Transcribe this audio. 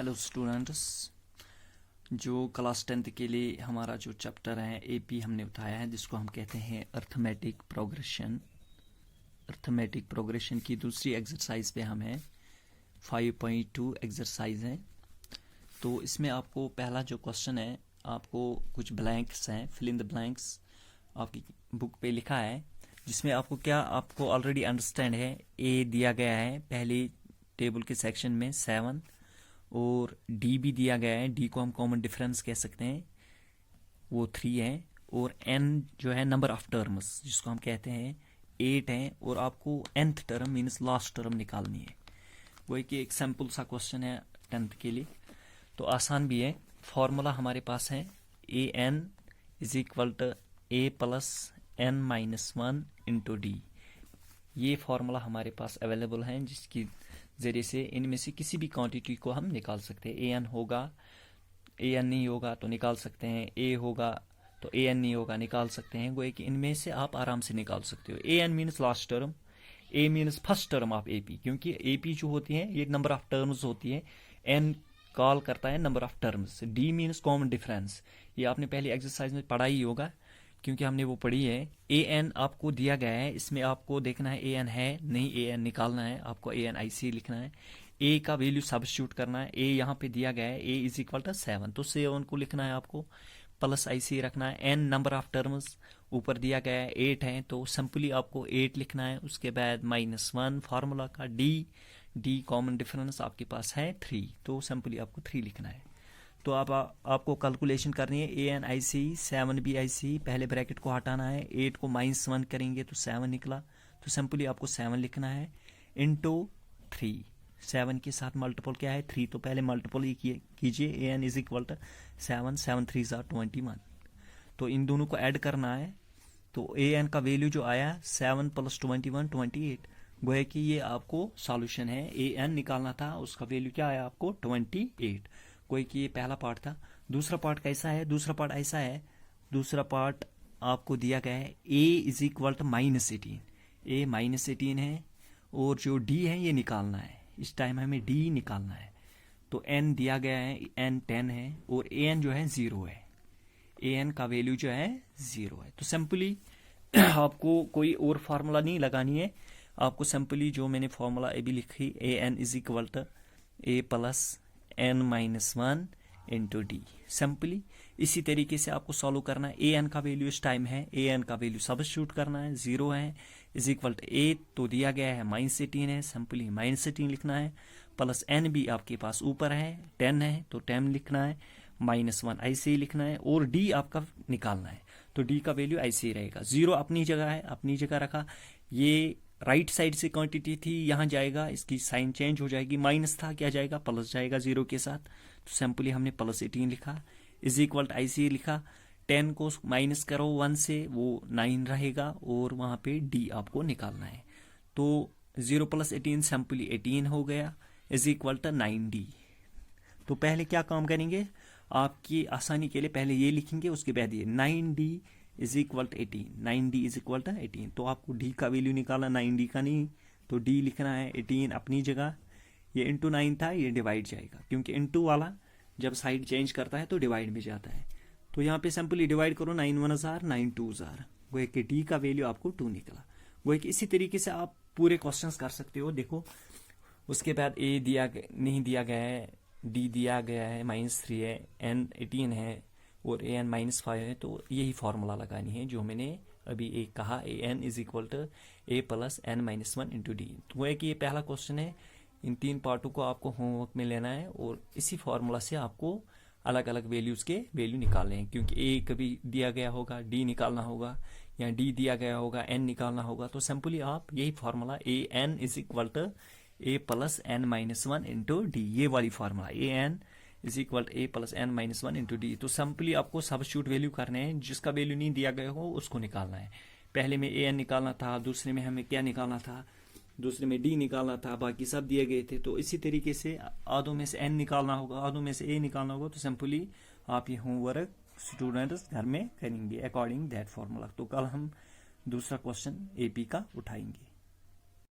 Hello students, जो class 10th के लिए हमारा जो चैप्टर है एपी हमने उठाया है, जिसको हम कहते हैं अर्थमेटिक प्रोग्रेशन। अर्थमेटिक प्रोग्रेशन की दूसरी एक्सरसाइज पे हम हैं, 5.2 एक्सरसाइज है। तो इसमें आपको पहला जो क्वेश्चन है, आपको कुछ ब्लैंक्स हैं, फिल इन द ब्लैंक्स आपकी बुक पे लिखा है, जिसमें आपको ऑलरेडी अंडरस्टैंड है। ए दिया गया है पहली टेबल के सेक्शन में 7 और डी भी दिया गया है। डी को हम कॉमन डिफरेंस कह सकते हैं, वो 3 है। और एन जो है नंबर ऑफ टर्म्स, जिसको हम कहते हैं 8 है। और आपको nth term means last term निकालनी है। वो एक सैम्पल सा क्वेश्चन है 10th के लिए, तो आसान भी है। फॉर्मूला हमारे पास है a N is equal to A plus n minus 1 into D. ये फॉर्मूला हमारे पास अवेलेबल है, जिसकी जरिए से इनमें से किसी भी क्वांटिटी को हम निकाल सकते हैं। ए एन होगा, ए एन नहीं होगा तो निकाल सकते हैं, ए होगा तो ए एन नहीं होगा निकाल सकते हैं। वो कि इनमें से आप आराम से निकाल सकते हो। A n means last term, a means first term of A P, क्योंकि ए पी जो होती है ये नंबर ऑफ टर्म्स होती है। एन कॉल करता है number of terms. D means common difference, ये आपने पहले एक्सरसाइज में पढ़ा ही होगा, क्योंकि हमने वो पढ़ी है। ए एन आपको दिया गया है, इसमें आपको देखना है ए एन है नहीं, ए एन निकालना है। आपको ए एन आई सी लिखना है, ए का वैल्यू सब्स्टिट्यूट करना है। ए यहाँ पे दिया गया है, ए इज इक्वल टू 7, तो 7 को लिखना है आपको, प्लस आई सी रखना है। एन नंबर ऑफ टर्म्स ऊपर दिया गया है 8 है, तो सिंपली आपको 8 लिखना है। उसके बाद -1 फार्मूला का डी कॉमन डिफरेंस आपके पास है 3, तो सिंपली आपको 3 लिखना है। तो आपको कैलकुलेशन करनी है। A N I C 7 B I सी, पहले ब्रैकेट को हटाना है। 8 को -1 करेंगे तो 7 निकला, तो सिंपली आपको 7 लिखना है इंटू 3। 7 के साथ मल्टीपल क्या है 3, तो पहले मल्टीपल ही कीजिए। A N is equal to 7, 7 3 21, तो इन दोनों को ऐड करना है। तो ए एन का वैल्यू जो आया 7 + 21 28, वो है कि ये आपको सॉल्यूशन है। ए एन निकालना था, उसका वैल्यू क्या आया आपको 28। कोई कि ये पहला पार्ट था। दूसरा पार्ट कैसा है? दूसरा पार्ट ऐसा है, दूसरा पार्ट आपको दिया गया है ए इज इक्वल टू -18, ए -18 है। और जो डी है ये निकालना है, इस टाइम हमें डी निकालना है। तो एन दिया गया है, एन 10 है और ए एन जो है 0 है। ए एन का वैल्यू जो है 0 है। तो सिंपली आपको कोई और फार्मूला नहीं लगानी है, आपको सिंपली जो मैंने फार्मूला अभी लिखी, a N is equal to A plus n - 1 into d. Simply इसी तरीके से आपको सॉल्व करना है। ए एन का वैल्यू इस टाइम है, ए एन का वैल्यू सब्स्टिट्यूट करना है, 0 है, इज इक्वल टू ए तो दिया गया है -18 है, सिंपली -18 लिखना है। प्लस एन भी आपके पास ऊपर है 10 है, तो 10 लिखना है, -1 ऐसे ही लिखना है। और डी आपका निकालना है, तो डी का वैल्यू ऐसे ही रहेगा। 0 अपनी जगह है, अपनी जगह रखा। ये राइट साइड से क्वांटिटी थी, यहाँ जाएगा, इसकी साइन चेंज हो जाएगी। माइनस था, क्या जाएगा प्लस जाएगा 0 के साथ, तो सिंपली हमने +18 लिखा, इज इक्वल टू ऐसे लिखा। 10 को माइनस करो 1 से, वो 9 रहेगा और वहाँ पे डी आपको निकालना है। तो 0 + 18 सिंपली 18 हो गया, इज इक्वल टू 9D। तो पहले क्या काम करेंगे, आपकी आसानी के लिए पहले ये लिखेंगे, उसके बाद ये 9D is equal to 18, 9D is equal to 18। तो आपको डी का वैल्यू निकालना, 9D का नहीं, तो डी लिखना है, 18 अपनी जगह। ये इंटू 9 था, ये डिवाइड जाएगा, क्योंकि इंटू वाला जब साइड चेंज करता है तो डिवाइड में जाता है। तो यहाँ पे सिंपली डिवाइड करो, 9 1 जार 9 2 जार, वो एक डी का वैल्यू आपको 2 निकला। वो एक इसी तरीके से आप पूरे क्वेश्चंस कर सकते हो। देखो उसके बाद ए नहीं दिया गया है, डी दिया गया है -3 है, एन 18 है और ए एन -5 है, तो यही फॉर्मूला लगानी है जो मैंने अभी एक कहा, a N is equal to A plus N -1 into D. तो वो है कि ये पहला क्वेश्चन है। इन 3 पार्टों को आपको होमवर्क में लेना है और इसी फॉर्मूला से आपको अलग अलग वैल्यूज के वैल्यू निकालने हैं, क्योंकि ए कभी दिया गया होगा, डी निकालना होगा, या डी दिया गया होगा, एन निकालना होगा। तो सिंपली आप यही formula A N is equal to A plus N -1 into D, ये वाली formula A N is equal to A plus N -1 into D. तो सिंपली आपको सब्स्टिट्यूट वैल्यू करने हैं, जिसका वैल्यू नहीं दिया गया हो उसको निकालना है। पहले में ए एन निकालना था, दूसरे में हमें क्या निकालना था, दूसरे में डी निकालना था, बाकी सब दिए गए थे। तो इसी तरीके से आधों में से एन निकालना होगा, आधों में से ए निकालना होगा। तो सिंपली आप ये होमवर्क स्टूडेंट्स घर में करेंगे अकॉर्डिंग दैट फॉर्मूला। तो कल हम दूसरा क्वेश्चन एपी का उठाएंगे।